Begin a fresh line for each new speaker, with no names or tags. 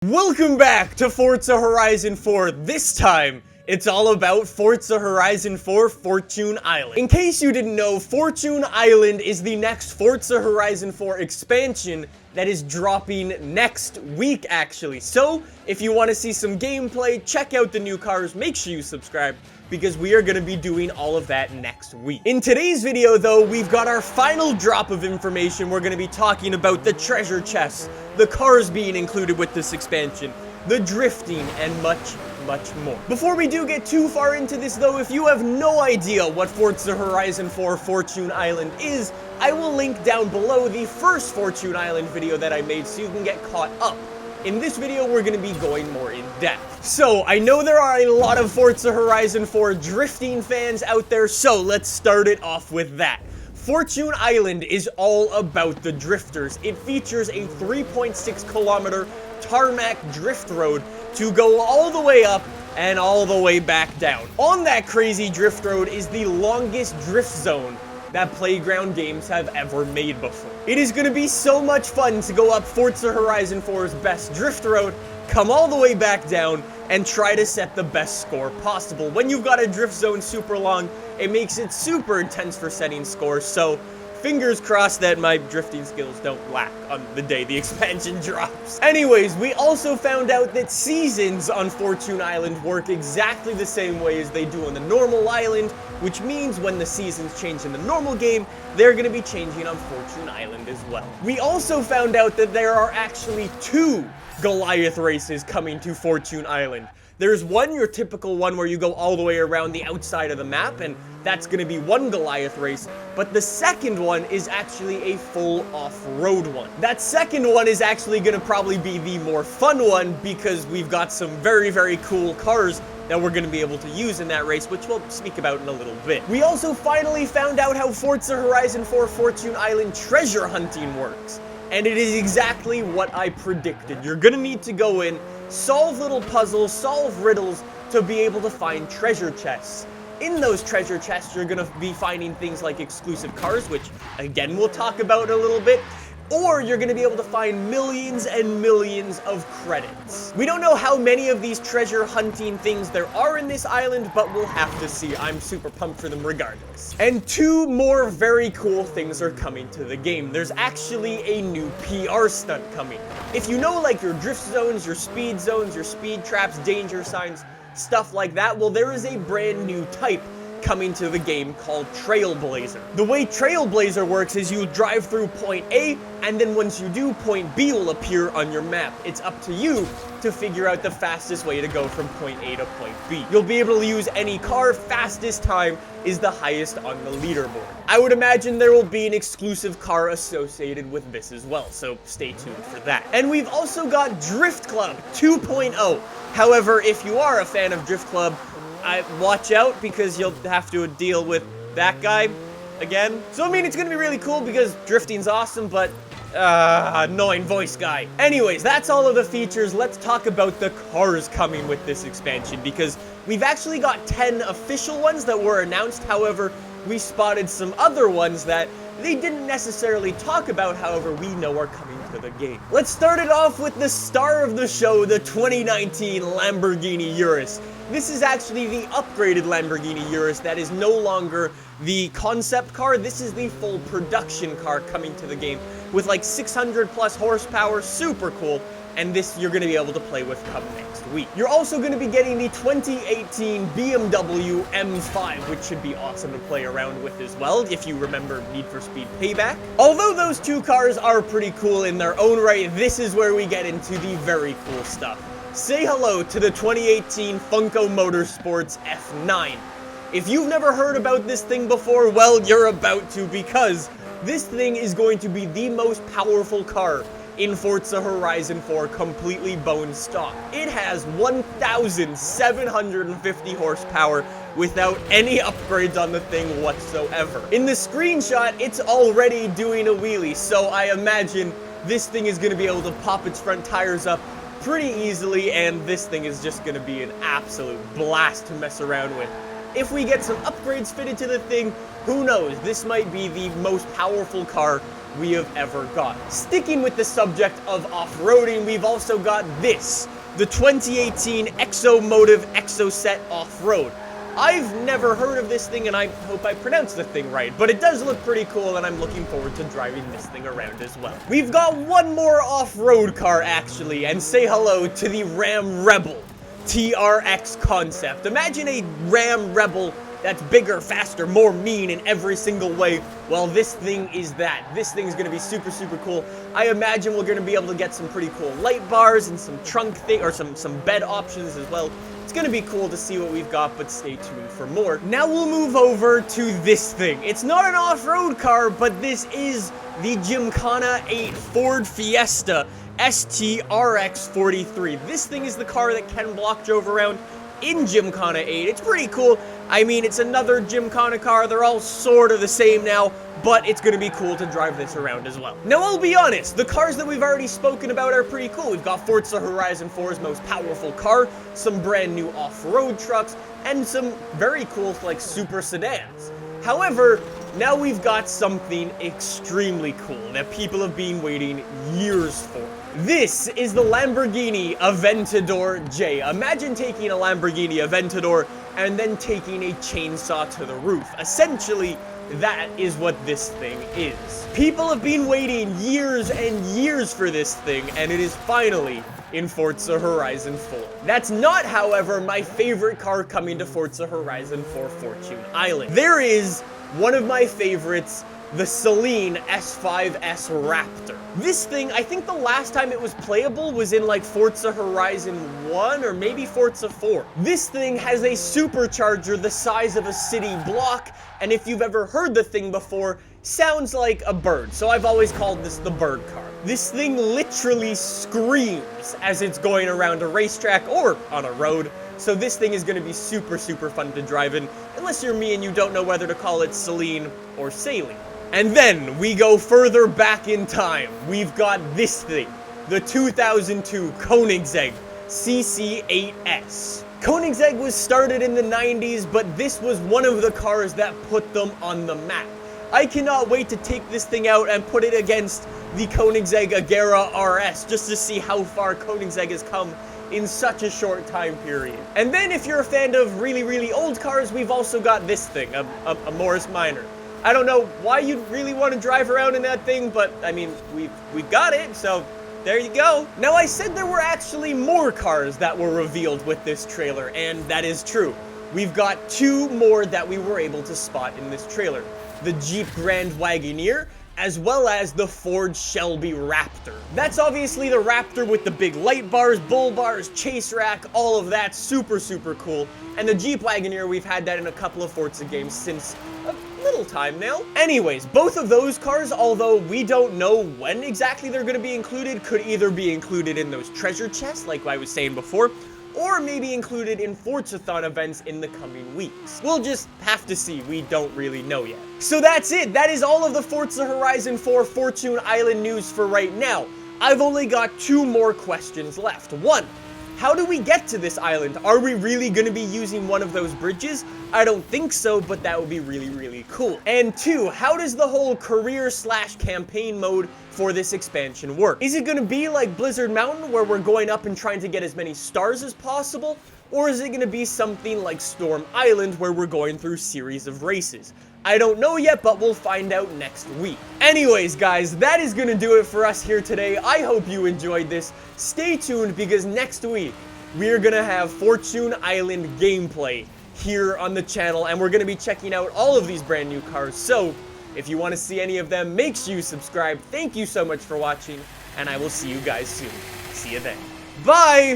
Welcome back to Forza Horizon 4. This time, it's all about Forza Horizon 4 Fortune Island. In case you didn't know, Fortune Island is the next Forza Horizon 4 expansion that is dropping next week, actually. So, if you want to see some gameplay, check out the new cars, make sure you subscribe, because we are going to be doing all of that next week. In today's video, though, we've got our final drop of information. We're going to be talking about the treasure chests, the cars being included with this expansion, the drifting, and much more. Before we do get too far into this, though, if you have no idea what Forza Horizon 4 Fortune Island is, I will link down below the first Fortune Island video that I made so you can get caught up. In this video, we're going to be going more in depth. So, I know there are a lot of Forza Horizon 4 drifting fans out there, so let's start it off with that. Fortune Island is all about the drifters. It features a 3.6 kilometer tarmac drift road to go all the way up and all the way back down. On that crazy drift road is the longest drift zone that Playground Games have ever made before. It is going to be so much fun to go up Forza Horizon 4's best drift road, come all the way back down, and try to set the best score possible. When you've got a drift zone super long, it makes it super intense for setting scores, so fingers crossed that my drifting skills don't lack on the day the expansion drops. Anyways, we also found out that seasons on Fortune Island work exactly the same way as they do on the normal island, which means when the seasons change in the normal game, they're going to be changing on Fortune Island as well. We also found out that there are actually 2 Goliath races coming to Fortune Island. There's one, your typical one, where you go all the way around the outside of the map, and that's going to be one Goliath race, but the second one is actually a full off-road one. That second one is actually going to probably be the more fun one, because we've got some very cool cars that we're going to be able to use in that race, which we'll speak about in a little bit. We also finally found out how Forza Horizon 4 Fortune Island treasure hunting works. And it is exactly what I predicted. You're gonna need to go in, solve little puzzles, solve riddles to be able to find treasure chests. In those treasure chests, you're gonna be finding things like exclusive cars, which again, we'll talk about in a little bit, or you're gonna be able to find millions and millions of credits. We don't know how many of these treasure hunting things there are in this island, but we'll have to see. I'm super pumped for them regardless. And 2 more very cool things are coming to the game. There's actually a new PR stunt coming. If you know, like, your drift zones, your speed traps, danger signs, stuff like that, well, there is a brand new type coming to the game called Trailblazer. The way Trailblazer works is you drive through point A, and then once you do, point B will appear on your map. It's up to you to figure out the fastest way to go from point A to point B. You'll be able to use any car. Fastest time is the highest on the leaderboard. I would imagine there will be an exclusive car associated with this as well, so stay tuned for that. And we've also got Drift Club 2.0. However, if you are a fan of Drift Club, watch out, because you'll have to deal with that guy again. So, I mean, it's gonna be really cool because drifting's awesome, but annoying voice guy. Anyways, that's all of the features. Let's talk about the cars coming with this expansion, because we've actually got 10 official ones that were announced. However, we spotted some other ones that they didn't necessarily talk about, however, we know are coming to the game. Let's start it off with the star of the show, the 2019 Lamborghini Urus. This is actually the upgraded Lamborghini Urus that is no longer the concept car. This is the full production car coming to the game with like 600 plus horsepower, super cool. And this you're going to be able to play with come next week. You're also going to be getting the 2018 BMW M5, which should be awesome to play around with as well, if you remember Need for Speed Payback. Although those 2 cars are pretty cool in their own right, this is where we get into the very cool stuff. Say hello to the 2018 Funko Motorsports F9. If you've never heard about this thing before, well, you're about to, because this thing is going to be the most powerful car in Forza Horizon 4, completely bone stock. It has 1,750 horsepower without any upgrades on the thing whatsoever. In the screenshot, it's already doing a wheelie, so I imagine this thing is going to be able to pop its front tires up pretty easily, and this thing is just going to be an absolute blast to mess around with. If we get some upgrades fitted to the thing, who knows, this might be the most powerful car we have ever got. Sticking with the subject of off-roading, we've also got this, the 2018 Exomotive Exoset Off-Road. I've never heard of this thing, and I hope I pronounced the thing right, but it does look pretty cool, and I'm looking forward to driving this thing around as well. We've got one more off-road car, actually, and say hello to the Ram Rebel TRX concept. Imagine a Ram Rebel that's bigger, faster, more mean in every single way. Well, this thing is that. This thing's gonna be super, super cool. I imagine we're gonna be able to get some pretty cool light bars and some trunk thing, or some bed options as well. It's gonna be cool to see what we've got, but stay tuned for more. Now we'll move over to this thing. It's not an off-road car, but this is the Gymkhana 8 Ford Fiesta ST-RX 43. This thing is the car that Ken Block drove around in Gymkhana 8. It's pretty cool. I mean, it's another Gymkhana car. They're all sort of the same now, but it's going to be cool to drive this around as well. Now, I'll be honest, the cars that we've already spoken about are pretty cool. We've got Forza Horizon 4's most powerful car, some brand new off-road trucks, and some very cool, like, super sedans. However, now we've got something extremely cool that people have been waiting years for. This is the Lamborghini Aventador J. Imagine taking a Lamborghini Aventador and then taking a chainsaw to the roof. Essentially, that is what this thing is. People have been waiting years and years for this thing, and it is finally in Forza Horizon 4. That's not, however, my favorite car coming to Forza Horizon 4 Fortune Island. There is one of my favorites, the Saleen S5S Raptor. This thing, I think the last time it was playable was in like Forza Horizon 1 or maybe Forza 4. This thing has a supercharger the size of a city block, and if you've ever heard the thing before, sounds like a bird. So I've always called this the bird car. This thing literally screams as it's going around a racetrack or on a road. So this thing is going to be super, super fun to drive in, unless you're me and you don't know whether to call it Saleen or Saline. And then we go further back in time. We've got this thing, the 2002 Koenigsegg CC8S. Koenigsegg was started in the 90s, but this was one of the cars that put them on the map. I cannot wait to take this thing out and put it against the Koenigsegg Agera RS just to see how far Koenigsegg has come in such a short time period. And then if you're a fan of really, really old cars, we've also got this thing, a Morris Minor. I don't know why you'd really want to drive around in that thing, but I mean, we've got it, so there you go. Now, I said there were actually more cars that were revealed with this trailer, and that is true. We've got two more that we were able to spot in this trailer. The Jeep Grand Wagoneer, as well as the Ford Shelby Raptor. That's obviously the Raptor with the big light bars, bull bars, chase rack, all of that, super, super cool. And the Jeep Wagoneer, we've had that in a couple of Forza games since a little time now. Anyways, both of those cars, although we don't know when exactly they're gonna be included, could either be included in those treasure chests, like I was saying before, or maybe included in Forzathon events in the coming weeks. We'll just have to see. We don't really know yet. So that's it. That is all of the Forza Horizon 4 Fortune Island news for right now. I've only got two more questions left. One, how do we get to this island? Are we really going to be using one of those bridges? I don't think so, but that would be really, really cool. And two, how does the whole career/campaign mode for this expansion work? Is it going to be like Blizzard Mountain, where we're going up and trying to get as many stars as possible? Or is it going to be something like Storm Island, where we're going through series of races? I don't know yet, but we'll find out next week. Anyways, guys, that is going to do it for us here today. I hope you enjoyed this. Stay tuned, because next week, we are going to have Fortune Island gameplay here on the channel, and we're going to be checking out all of these brand new cars. So, if you want to see any of them, make sure you subscribe. Thank you so much for watching, and I will see you guys soon. See you then. Bye!